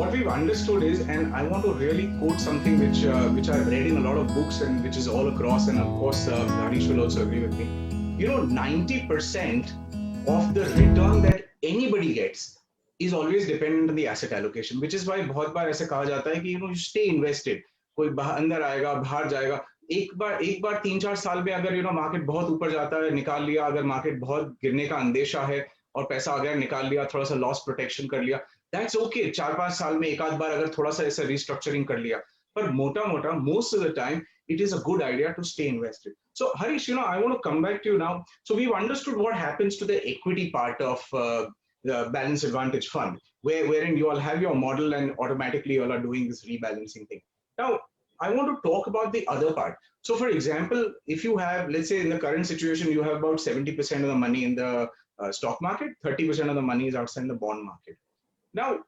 what we've understood is, and I want to really quote something which I've read in a lot of books and which is all across, and of course Harish will also agree with me. 90% of the return that anybody gets is always dependent on the asset allocation, which is why बहुत बार ऐसे कहा जाता है कि you stay invested. कोई अंदर आएगा बाहर जाएगा, एक बार 3-4 साल में अगर मार्केट बहुत ऊपर जाता है निकाल लिया, अगर मार्केट बहुत गिरने का अंदेशा है और पैसा आ गया निकाल लिया, थोड़ा सा लॉस प्रोटेक्शन कर लिया, दैट्स ओके. 4-5 साल में एक आध बार अगर थोड़ा सा ऐसा रिस्ट्रक्चरिंग कर लिया, पर मोटा मोटा most of the time it is a good idea to stay invested. So Harish, I want to come back to you now. So we've understood what happens to the equity part of the balance advantage fund, wherein you all have your model and automatically you all are doing this rebalancing thing. Now I want to talk about the other part. So for example, if you have, let's say in the current situation, you have about 70% of the money in the stock market, 30% of the money is outside the bond market. Now,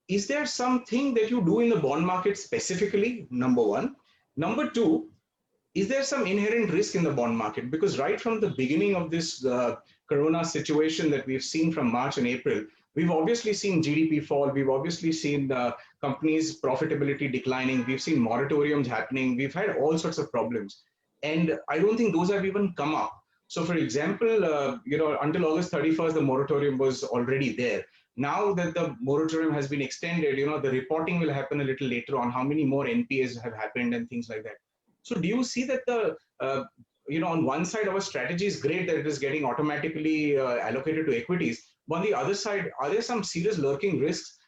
is there something that you do in the bond market specifically? Number one. Number two, is there some inherent risk in the bond market? Because right from the beginning of this corona situation that we've seen from March and April, we've obviously seen GDP fall. We've obviously seen companies' profitability declining. We've seen moratoriums happening. We've had all sorts of problems. And I don't think those have even come up. So for example, until August 31st, the moratorium was already there. Now that the moratorium has been extended, the reporting will happen a little later on, how many more NPAs have happened and things like that. So do you see that on one side, our strategy is great that it is getting automatically allocated to equities. But on the other side, are there some serious lurking risks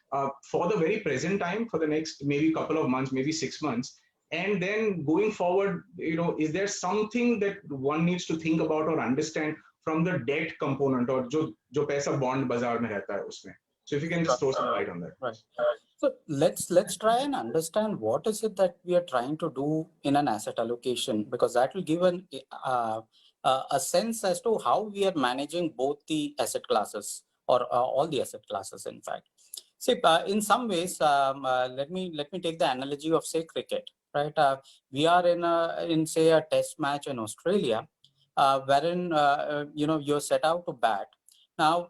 for the very present time, for the next maybe couple of months, maybe 6 months? And then going forward, is there something that one needs to think about or understand from the debt component, or jo paisa bond bazaar mein rehta hai usme? So if you can just throw some light on that. Right. So let's try and understand what is it that we are trying to do in an asset allocation, because that will give a sense as to how we are managing both the asset classes, or all the asset classes, in fact. See, in some ways, let me take the analogy of, say, cricket. Right, we are in say a test match in Australia, wherein you're set out to bat. Now,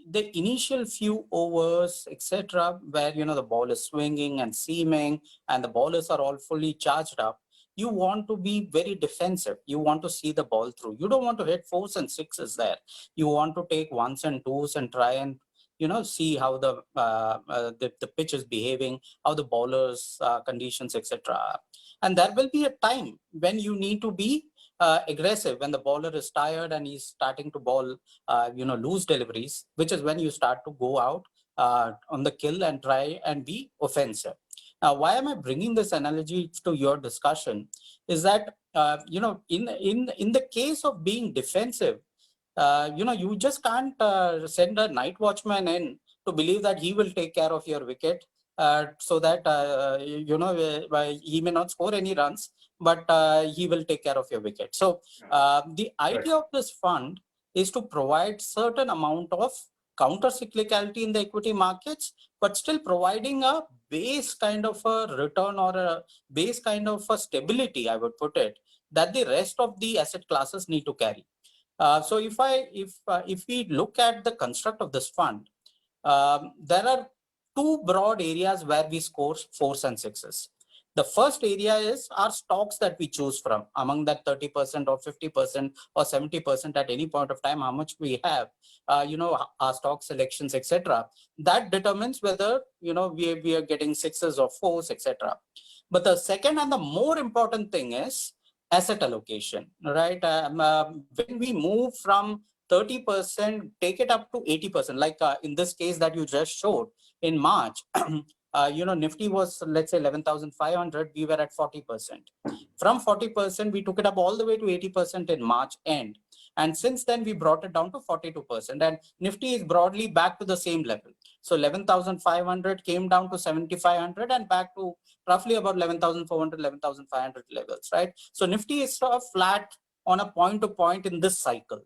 the initial few overs, etc., where the ball is swinging and seaming, and the bowlers are all fully charged up, you want to be very defensive. You want to see the ball through. You don't want to hit 4s and 6s there. You want to take 1s and 2s and try and see how the pitch is behaving, how the bowlers conditions, etc. And there will be a time when you need to be aggressive, when the bowler is tired and he's starting to bowl loose deliveries, which is when you start to go out on the kill and try and be offensive. Now, why am I bringing this analogy to your discussion is that in the case of being defensive, you just can't send a night watchman in to believe that he will take care of your wicket, so that he may not score any runs, but he will take care of your wicket. So the idea of this fund is to provide certain amount of counter cyclicality in the equity markets, but still providing a base kind of a return, or a base kind of a stability, I would put it, that the rest of the asset classes need to carry. So if we look at the construct of this fund, there are two broad areas where we score 4s and 6s. The first area is our stocks that we choose from. Among that 30% or 50% or 70% at any point of time, how much we have, our stock selections, etc. That determines whether we are getting 6s or 4s, etc. But the second and the more important thing is asset allocation, right? When we move from 30%, take it up to 80%, like in this case that you just showed in March, Nifty was, let's say, 11,500, we were at 40%. From 40%, we took it up all the way to 80% in March end. And since then, we brought it down to 42%. And Nifty is broadly back to the same level. So 11,500 came down to 7,500 and back to roughly about 11,400, 11,500 levels, right? So Nifty is sort of flat on a point to point in this cycle.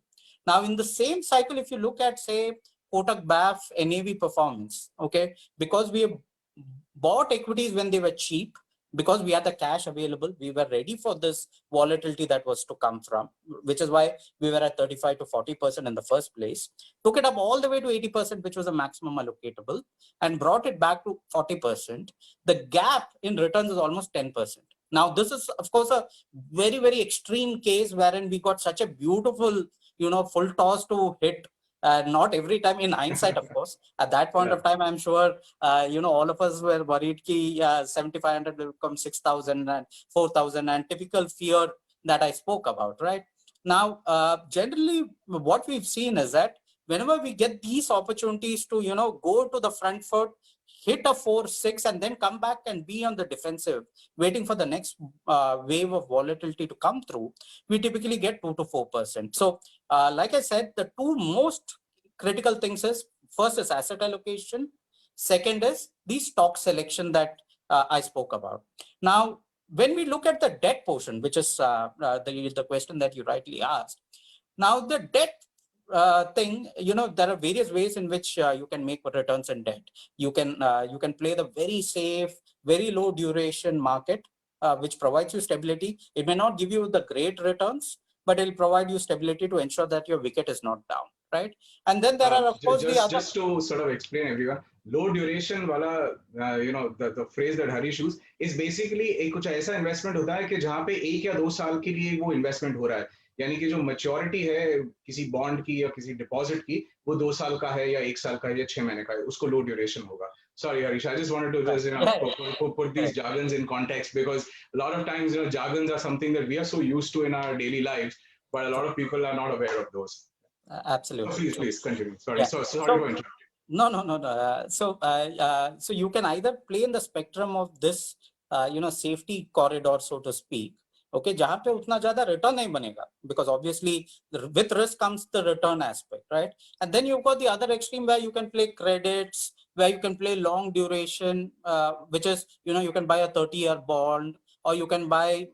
Now, in the same cycle, if you look at, say, Kotak BAF NAV performance, okay, because we have bought equities when they were cheap, because we had the cash available, we were ready for this volatility that was to come from, which is why we were at 35 to 40% in the first place, took it up all the way to 80%, which was the maximum allocatable, and brought it back to 40%. The gap in returns is almost 10%. Now, this is, of course, a very, very extreme case wherein we got such a beautiful, full toss to hit. Not every time in hindsight, of course. At that point of time, I'm sure, all of us were worried ki 7,500 will become 6,000 and 4,000, and typical fear that I spoke about, right? Now, generally, what we've seen is that whenever we get these opportunities to, go to the front foot, hit a 4-6, and then come back and be on the defensive, waiting for the next wave of volatility to come through, we typically get 2 to 4%. So, like I said, the two most critical things is, first is asset allocation. Second is the stock selection that I spoke about. Now, when we look at the debt portion, which is the question that you rightly asked, now the debt thing, there are various ways in which you can make returns in debt. You can play the very safe, very low duration market, which provides you stability. It may not give you the great returns, but it'll provide you stability to ensure that your wicket is not down, right? And then there are, of course, just to sort of explain everyone, low duration wala, the phrase that Harish used is basically एक कुछ ऐसा investment होता है कि जहाँ पे 1 या 2 साल के लिए वो investment हो रहा है, यानी कि जो maturity है किसी bond की या किसी deposit की, वो 2 साल का है या 1 साल का है या 6 महीने का है, उसको low duration होगा. Sorry, Harish, I just wanted to just put these jargons in context, because a lot of times jargons are something that we are so used to in our daily lives, but a lot of people are not aware of those. Absolutely. Please continue. Sorry, sorry for interrupting. No. So you can either play in the spectrum of this, safety corridor, so to speak. Okay, जहाँ पे उतना ज़्यादा return नहीं बनेगा, because obviously with risk comes the return aspect, right? And then you've got the other extreme where you can play credits, where you can play long duration, which is, you can buy a 30-year bond, or you can buy,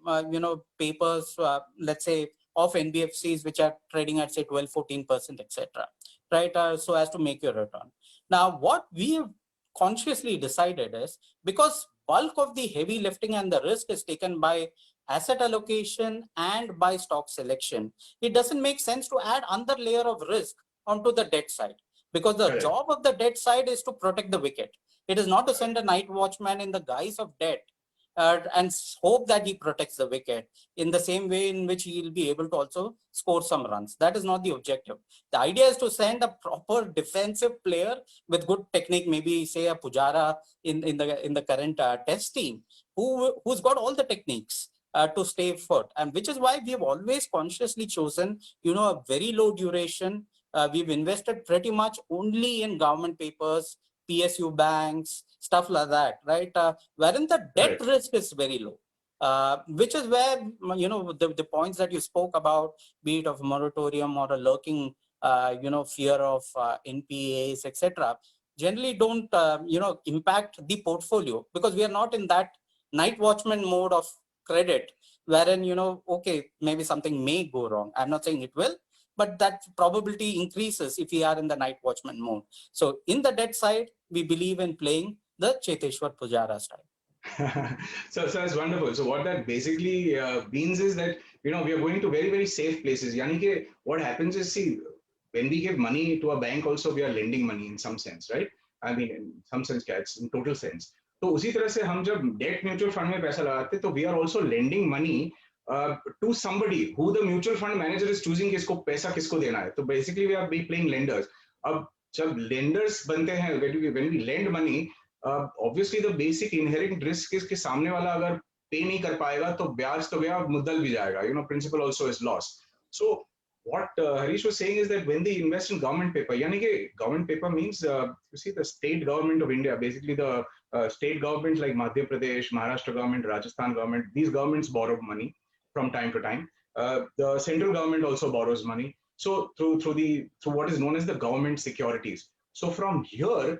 papers, let's say, of NBFCs, which are trading at, say, 12-14%, etc., right? So as to make your return. Now, what we have consciously decided is, because bulk of the heavy lifting and the risk is taken by asset allocation and by stock selection, it doesn't make sense to add another layer of risk onto the debt side, because the job of the debt side is to protect the wicket. It is not to send a night watchman in the guise of debt and hope that he protects the wicket in the same way in which he will be able to also score some runs. That is not the objective. The idea is to send a proper defensive player with good technique, maybe say a Pujara in the current test team, who's got all the techniques to stay put, and which is why we have always consciously chosen, a very low duration. We've invested pretty much only in government papers, PSU banks, stuff like that, right? Wherein the debt risk is very low, which is where, the points that you spoke about, be it of moratorium or a lurking, fear of NPAs, etc., generally don't, impact the portfolio, because we are not in that night watchman mode of credit, wherein, okay, maybe something may go wrong. I'm not saying it will, but that probability increases if we are in the night watchman mode. So in the debt side, we believe in playing the Cheteshwar Pujara style. So that's wonderful. So what that basically means is that, we are going to very, very safe places. Yani ke, what happens is, see, when we give money to a bank also, we are lending money in some sense, right? I mean, in some sense, it's in total sense. तो उसी तरह से हम जब debt mutual fund में पैसा लगाते हैं, तो we are also lending money to somebody who the mutual fund manager is choosing किसको पैसा किसको देना है. तो basically we are playing lenders. अब जब लेंडर्स बनते हैं, when we lend money, obviously the basic inherent risk is कि सामने वाला अगर पे नहीं कर पाएगा तो ब्याज तो गया, मुद्दल भी जाएगा. Principal also is lost. So what Harish was saying is that when they invest in government paper, yani ke government paper means, you see, the state government of India, basically the state governments like Madhya Pradesh, Maharashtra government, Rajasthan government, these governments borrow money from time to time. The central government also borrows money. So through what is known as the government securities. So from here,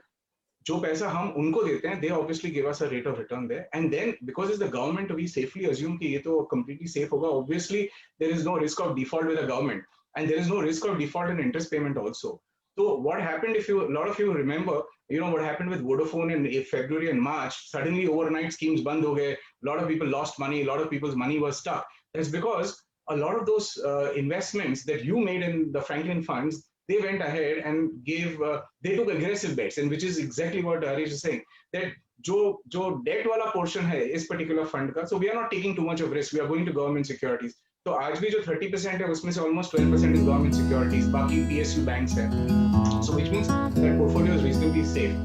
जो पैसा हम उनको देते हैं, they obviously give us a rate of return there, and then because it's the government, we safely assume कि ये तो completely safe होगा. Obviously, there is no risk of default with the government, and there is no risk of default in interest payment also. So what happened, if you, a lot of you remember, what happened with Vodafone in February and March, suddenly overnight schemes band ho gaye, a lot of people lost money, a lot of people's money was stuck. That's because a lot of those investments that you made in the Franklin funds, they went ahead and they took aggressive bets, and which is exactly what Harish is saying, that जो debt वाला portion है इस particular fund का, so we are not taking too much of risk, we are going to government securities. तो आज भी जो 30% है उसमें से almost 12% is government securities, बाकी PSU banks है, so which means that portfolio is reasonably safe.